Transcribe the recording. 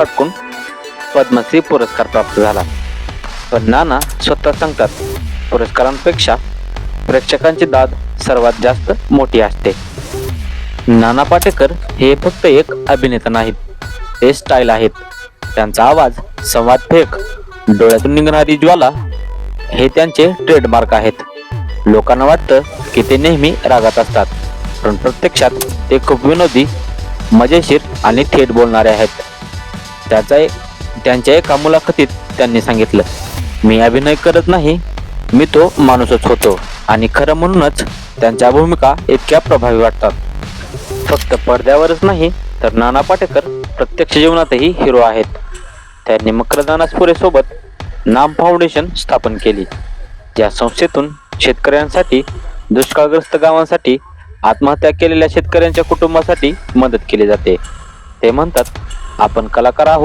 कर्नाटककडून पद्मश्री पुरस्कार प्राप्त झाला. पण नाना स्वतः सांगतात, पुरस्कारांपेक्षा प्रेक्षकांची दाद सर्वात जास्त मोठी असते. नाना पाटेकर हे फक्त एक अभिनेता नाहीत, ते स्टाईल आहेत. त्यांचा आवाज, संवाद फेक, डोळ्यातून निघणारी ज्वाला हे त्यांचे ट्रेडमार्क आहेत. लोकांना वाटतं की ते नेहमी रागात असतात, पण प्रत्यक्षात ते खूप विनोदी, मजेशीर आणि थेट बोलणारे आहेत. त्यांच्या एका मुलाखतीत त्यांनी सांगितलं, मी अभिनय करत नाही, मी तो माणूसच होतो. आणि खरं म्हणूनच त्यांच्या भूमिका इतक्या प्रभावी वाटतात. फक्त पडद्यावरच नाही तर नाना पाटेकर प्रत्यक्ष जीवनातही हिरो आहेत. त्यांनी मकरंद अनासपुरे सोबत नाम फाउंडेशन स्थापन केली, ज्या संस्थेतून शेतकऱ्यांसाठी, दुष्काळग्रस्त गावांसाठी, आत्महत्या केलेल्या शेतकऱ्यांच्या कुटुंबासाठी मदत केली जाते. ते म्हणतात, आपण कलाकार आहोत